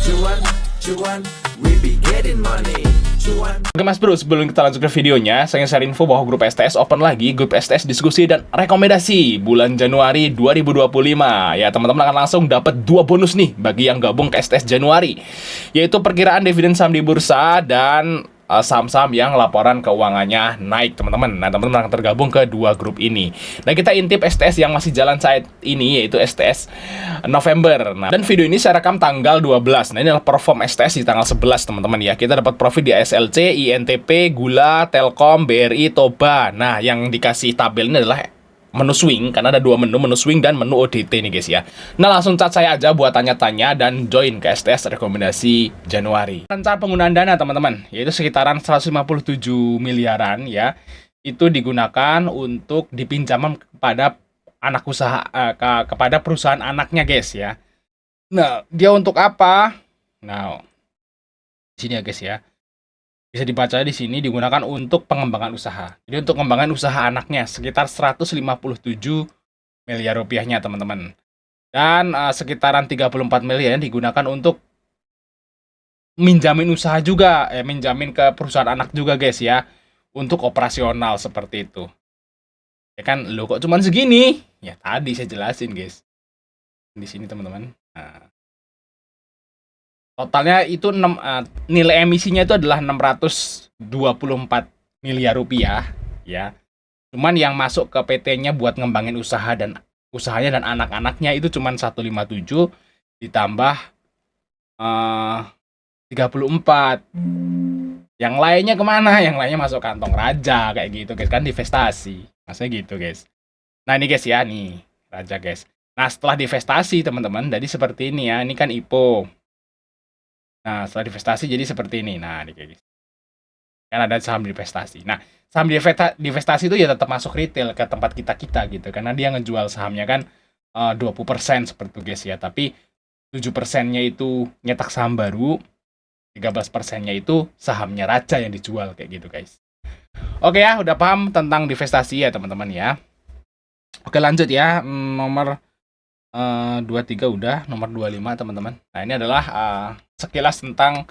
Cuan, cuan, we be getting money. Cuan. Oke Mas Bro, sebelum kita lanjut ke videonya, saya ingin share info bahwa grup STS open lagi, grup STS diskusi dan rekomendasi bulan Januari 2025. Ya, teman-teman akan langsung dapat 2 bonus nih bagi yang gabung ke STS Januari, yaitu perkiraan dividen saham di bursa dan saham-saham yang laporan keuangannya naik, teman-teman. Nah, teman-teman akan tergabung ke 2 grup ini. Nah, kita intip STS yang masih jalan saat ini, yaitu STS November. Nah, dan video ini saya rekam tanggal 12. Nah, ini adalah perform STS di tanggal 11, teman-teman ya. Kita dapat profit di ASLC, INTP, Gula, Telkom, BRI, Toba. Nah, yang dikasih tabel ini adalah menu swing, karena ada 2 menu swing dan menu ODT nih guys ya. Nah, langsung chat saya aja buat tanya-tanya dan join ke STS rekomendasi Januari. Cara penggunaan dana teman-teman, yaitu sekitaran 157 miliaran ya. Itu digunakan untuk dipinjam kepada anak usaha, kepada perusahaan anaknya guys ya. Nah, dia untuk apa? Nah, di sini ya guys ya. Bisa dibaca di sini digunakan untuk pengembangan usaha. Jadi untuk pengembangan usaha anaknya sekitar 157 miliar rupiahnya teman-teman. Dan sekitaran 34 miliar digunakan untuk minjamin usaha juga, minjamin ke perusahaan anak juga guys ya. Untuk operasional seperti itu. Ya kan, lo kok cuman segini? Ya tadi saya jelasin guys. Di sini teman-teman. Nah. Totalnya itu nilai emisinya itu adalah 624 miliar rupiah ya. Cuman yang masuk ke PT-nya buat ngembangin usahanya dan anak-anaknya itu cuman 157 ditambah 34. Yang lainnya kemana? Yang lainnya masuk kantong raja kayak gitu guys, kan divestasi. Maksudnya gitu guys. Nah ini guys ya, nih raja guys. Nah setelah divestasi teman-teman, jadi seperti ini ya. Ini kan IPO. Nah, setelah divestasi jadi seperti ini. Nah, ini kayak gitu. Kan ada saham divestasi. Nah, saham divestasi itu ya tetap masuk retail ke tempat kita gitu. Karena dia ngejual sahamnya kan 20% seperti itu guys ya. Tapi 7%-nya itu nyetak saham baru, 13%-nya itu sahamnya raja yang dijual kayak gitu guys. Oke ya, udah paham tentang divestasi ya teman-teman ya. Oke lanjut ya, nomor 23 udah, nomor 25 teman-teman. Nah, ini adalah sekilas tentang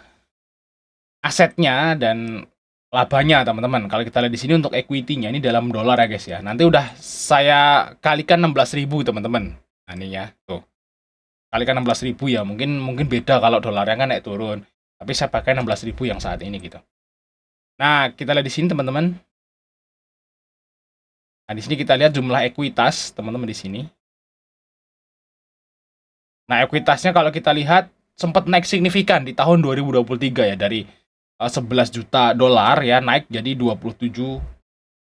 asetnya dan labanya teman-teman. Kalau kita lihat di sini untuk equity-nya ini dalam dolar ya guys ya. Nanti udah saya kalikan 16.000 teman-teman. Nah, ini ya, tuh. Kalikan 16.000 ya. Mungkin beda kalau dolarnya kan naik turun. Tapi saya pakai 16.000 yang saat ini gitu. Nah, kita lihat di sini teman-teman. Nah, di sini kita lihat jumlah ekuitas teman-teman di sini. Nah, ekuitasnya kalau kita lihat sempat naik signifikan di tahun 2023 ya, dari 11 juta dolar ya naik jadi 27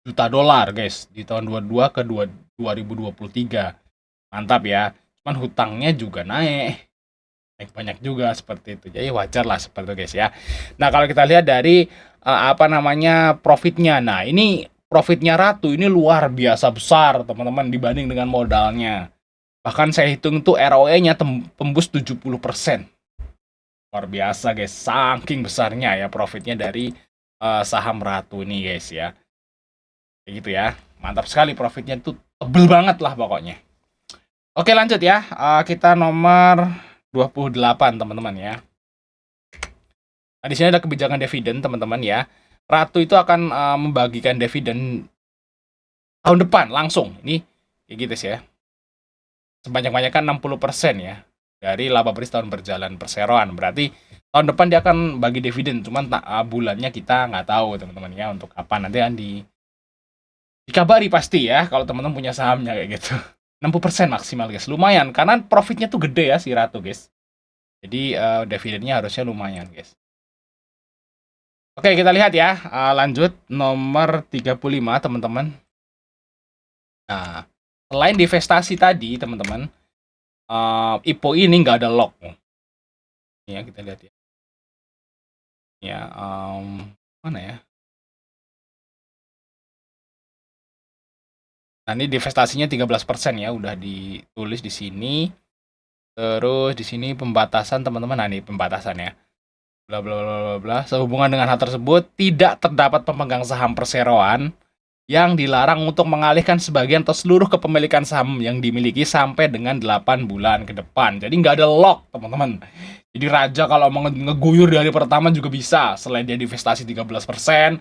juta dolar guys di tahun 22 ke 2023. Mantap ya. Cuman hutangnya juga naik banyak juga seperti itu. Jadi wajar lah seperti itu guys ya. Nah, kalau kita lihat dari profitnya. Nah, ini profitnya Ratu ini luar biasa besar teman-teman dibanding dengan modalnya. Bahkan saya hitung tuh ROE-nya tembus 70%. Luar biasa guys, saking besarnya ya profitnya dari saham Ratu ini guys ya. Kayak gitu ya, mantap sekali profitnya tuh, tebel banget lah pokoknya. Oke lanjut ya, kita nomor 28 teman-teman ya. Nah di sini ada kebijakan dividen teman-teman ya. Ratu itu akan membagikan dividen tahun depan langsung. Ini kayak gitu sih ya. Sebanyak-banyaknya 60% ya dari laba bersih tahun berjalan perseroan. Berarti tahun depan dia akan bagi dividen, cuman bulannya kita nggak tahu teman-teman ya untuk kapan. Nanti kan dikabari pasti ya kalau teman-teman punya sahamnya kayak gitu. 60% maksimal guys, lumayan karena profitnya tuh gede ya si Ratu guys. Jadi dividennya harusnya lumayan guys. Oke kita lihat ya, lanjut nomor 35 teman-teman. Nah selain divestasi tadi teman-teman, IPO ini nggak ada lock. Ini ya kita lihat ya. Ya, mana ya? Nah ini divestasinya 13% ya, udah ditulis di sini. Terus di sini pembatasan teman-teman. Nah ini pembatasan ya. Bla bla bla bla bla. Sehubungan dengan hal tersebut tidak terdapat pemegang saham perseroan yang dilarang untuk mengalihkan sebagian atau seluruh kepemilikan saham yang dimiliki sampai dengan 8 bulan ke depan. Jadi nggak ada lock, teman-teman. Jadi raja kalau mau ngeguyur dari pertama juga bisa, selain dia divestasi 13%,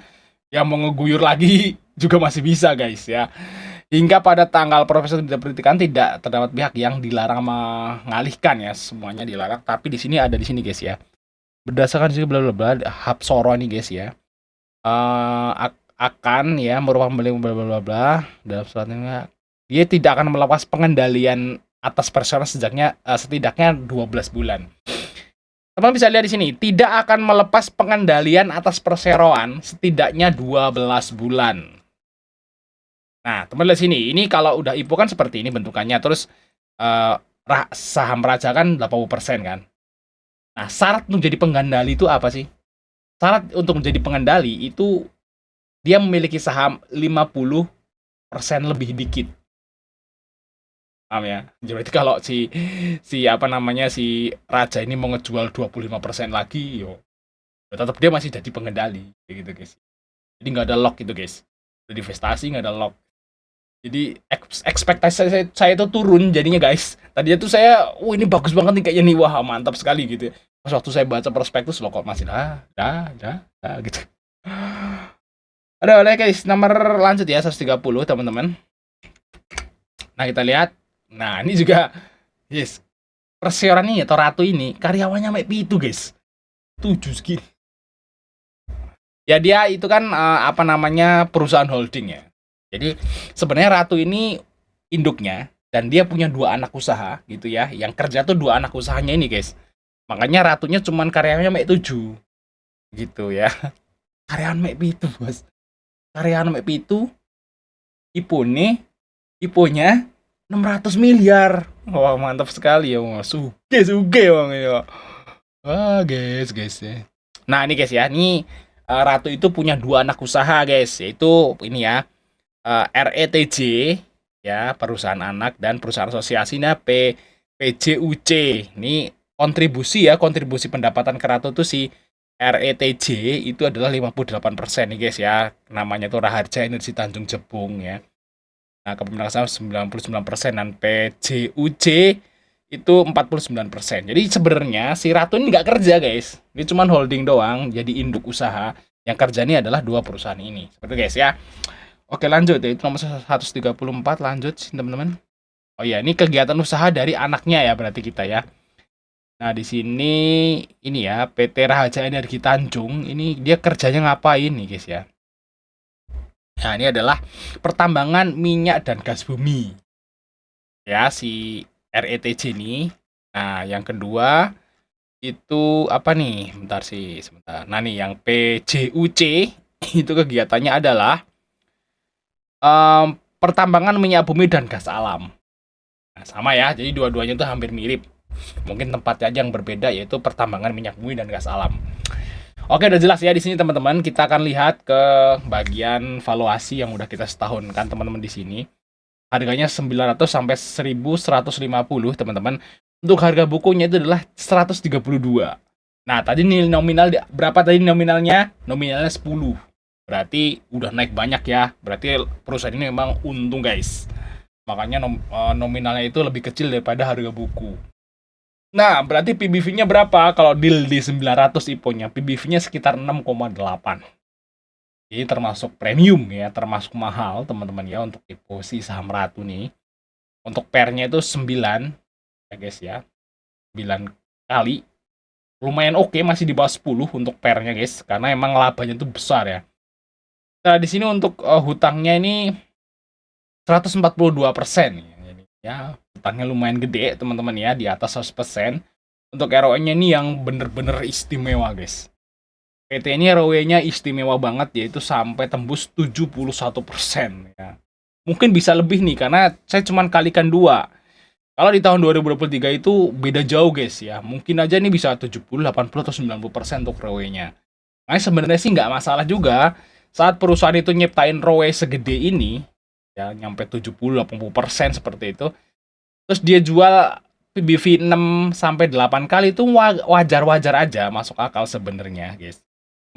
yang mau ngeguyur lagi juga masih bisa, guys ya. Hingga pada tanggal profesor diberhentikan tidak terdapat pihak yang dilarang mengalihkan ya, semuanya dilarang. Tapi di sini ada di sini guys ya. Berdasarkan sini bla bla bla Hapsoro nih guys ya. Akan ya merupakan beli bla bla bla bla dalam suratnya dia tidak akan melepas pengendalian atas perseroan setidaknya 12 bulan. Teman bisa lihat di sini, tidak akan melepas pengendalian atas perseroan setidaknya 12 bulan. Nah, teman lihat sini, ini kalau udah IPO kan seperti ini bentukannya, terus saham raja kan 80% kan. Nah, syarat untuk jadi pengendali itu apa sih? Syarat untuk menjadi pengendali itu dia memiliki saham 50% lebih dikit. Paham ya? Jadi kalau si raja ini mau ngejual 25% lagi, yo tetap dia masih jadi pengendali kayak gitu, guys. Jadi nggak ada lock gitu, guys. Jadi investasi nggak ada lock. Jadi ekspektasi saya itu turun jadinya, guys. Tadinya tuh saya, ini bagus banget nih kayaknya nih, wah mantap sekali gitu. Pas waktu saya baca prospektus loh kok masih gitu. Ada oleh guys, nomor lanjut ya 130 teman-teman. Nah kita lihat, nah ini juga, yes, perseroan ini atau ratu ini karyawannya sampai itu guys, 7 segini. Ya dia itu kan perusahaan holding ya. Jadi sebenarnya ratu ini induknya dan dia punya 2 anak usaha gitu ya. Yang kerja tuh 2 anak usahanya ini guys. Makanya ratunya cuman karyawannya sampai 7 gitu ya. Karyawan sampai itu bos. Karyawan sampai itu, IPO-nya 600 miliar. Wah mantap sekali ya, suge bang ya. Wah guys ya. Nah ini guys ya, ini ratu itu punya 2 anak usaha guys, yaitu ini ya, RETJ ya, perusahaan anak, dan perusahaan asosiasinya PJUC. Ini kontribusi pendapatan ke ratu tuh si RETJ itu adalah 58% nih guys ya. Namanya tuh Raharja Energi Tanjung Jabung ya. Nah, kepemilikan saham 99% dan PJUC itu 49%. Jadi sebenarnya si ratu ini nggak kerja guys. Ini cuma holding doang, jadi induk usaha. Yang kerja ini adalah 2 perusahaan ini. Seperti guys ya. Oke lanjut ya, itu nomor 134, lanjut teman-teman. Oh iya, ini kegiatan usaha dari anaknya ya berarti kita ya. Nah, di sini ini ya, PT Raharja Energi Tanjung, ini dia kerjanya ngapain nih, guys ya. Nah, ini adalah pertambangan minyak dan gas bumi. Ya, si RETJ ini. Nah, yang kedua itu apa nih? Sebentar. Nah, nih yang PJUC itu kegiatannya adalah pertambangan minyak bumi dan gas alam. Nah, sama ya, jadi dua-duanya itu hampir mirip. Mungkin tempatnya aja yang berbeda, yaitu pertambangan minyak bumi dan gas alam. Oke, udah jelas ya di sini teman-teman. Kita akan lihat ke bagian valuasi yang udah kita setahunkan teman-teman di sini. Harganya 900 sampai 1150 teman-teman. Untuk harga bukunya itu adalah 132. Nah, tadi nilai nominal berapa tadi nominalnya? Nominalnya 10. Berarti udah naik banyak ya. Berarti perusahaan ini memang untung guys. Makanya nominalnya itu lebih kecil daripada harga buku. Nah, berarti PBV-nya berapa? Kalau deal di 900 IPO-nya, PBV-nya sekitar 6,8. Ini termasuk premium ya, termasuk mahal teman-teman ya untuk IPO si saham ratu nih. Untuk pair-nya itu 9 ya guys ya. 9 kali. Lumayan oke, masih di bawah 10 untuk pair-nya guys, karena emang labanya itu besar ya. Nah, di sini untuk hutangnya ini 142%. Ya, hutangnya lumayan gede teman-teman ya, di atas 100%. Untuk ROE-nya ini yang bener-bener istimewa guys. PT ini ROE-nya istimewa banget, yaitu sampai tembus 71% ya. Mungkin bisa lebih nih, karena saya cuman kalikan 2. Kalau di tahun 2023 itu beda jauh guys ya. Mungkin aja nih bisa 70, 80, atau 90% untuk ROE-nya. Nah, sebenarnya sih nggak masalah juga. Saat perusahaan itu nyiptain ROE segede ini, ya nyampe 70-80% seperti itu, terus dia jual PBV 6-8 kali, itu wajar-wajar aja, masuk akal sebenarnya guys.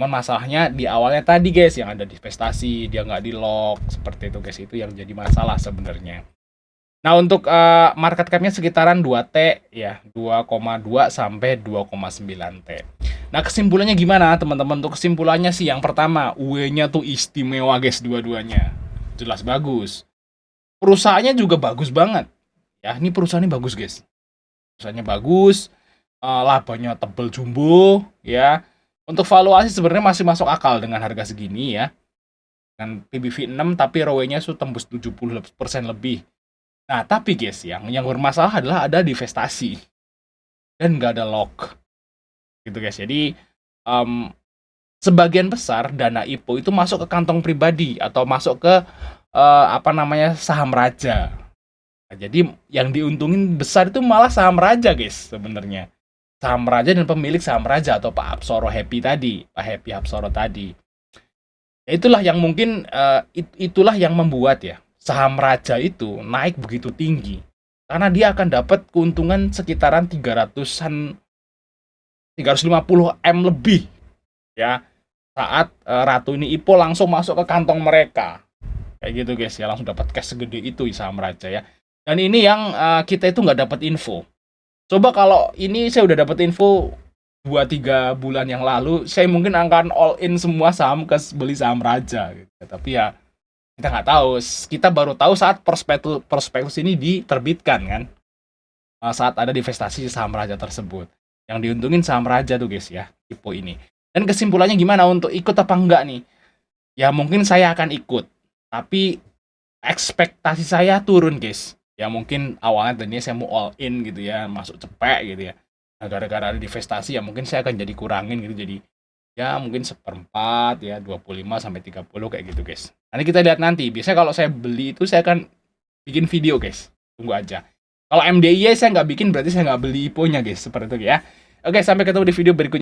Cuman masalahnya di awalnya tadi guys, yang ada divestasi, dia nggak di lock, seperti itu guys, itu yang jadi masalah sebenarnya. Nah untuk market cap-nya sekitaran 2T ya, 2,2 sampai 2,9 T. Nah kesimpulannya gimana teman-teman? Untuk kesimpulannya sih yang pertama, UE-nya tuh istimewa guys, dua-duanya. Jelas bagus. Perusahaannya juga bagus banget. Ya, ini perusahaannya bagus guys. Perusahaannya bagus, labanya tebel jumbo ya. Untuk valuasi sebenarnya masih masuk akal dengan harga segini ya. Dengan PBV 6 tapi ROE-nya sudah tembus 70% lebih. Nah, tapi guys, yang bermasalah adalah ada divestasi dan nggak ada lock. Gitu guys. Jadi sebagian besar dana IPO itu masuk ke kantong pribadi atau masuk ke saham raja. Nah, jadi yang diuntungin besar itu malah saham raja guys sebenarnya. Saham raja dan pemilik saham raja atau Pak Hapsoro Happy tadi, Pak Happy Hapsoro tadi. Ya, itulah yang mungkin itulah yang membuat ya saham raja itu naik begitu tinggi. Karena dia akan dapat keuntungan sekitaran 350 M lebih ya saat Ratu ini IPO langsung masuk ke kantong mereka. Kayak gitu guys ya, langsung dapat cash segede itu di saham raja ya. Dan ini yang kita itu nggak dapat info. Coba kalau ini saya udah dapat info 2-3 bulan yang lalu, saya mungkin akan all in semua saham ke beli saham raja gitu. Tapi ya kita nggak tahu, kita baru tahu saat prospektus ini diterbitkan kan, saat ada divestasi saham raja tersebut. Yang diuntungin saham raja tuh guys ya, IPO ini. Dan kesimpulannya gimana untuk ikut apa enggak nih? Ya mungkin saya akan ikut, tapi ekspektasi saya turun guys. Ya mungkin awalnya tadinya saya mau all in gitu ya, masuk cepet gitu ya. Nah, gara-gara ada divestasi ya mungkin saya akan jadi kurangin gitu, jadi ya mungkin 1/4 ya, 25 sampai 30 kayak gitu guys. Nanti kita lihat nanti. Biasanya kalau saya beli itu saya akan bikin video guys. Tunggu aja. Kalau MDI saya nggak bikin berarti saya nggak beli IPO-nya guys, seperti itu ya. Oke, sampai ketemu di video berikutnya.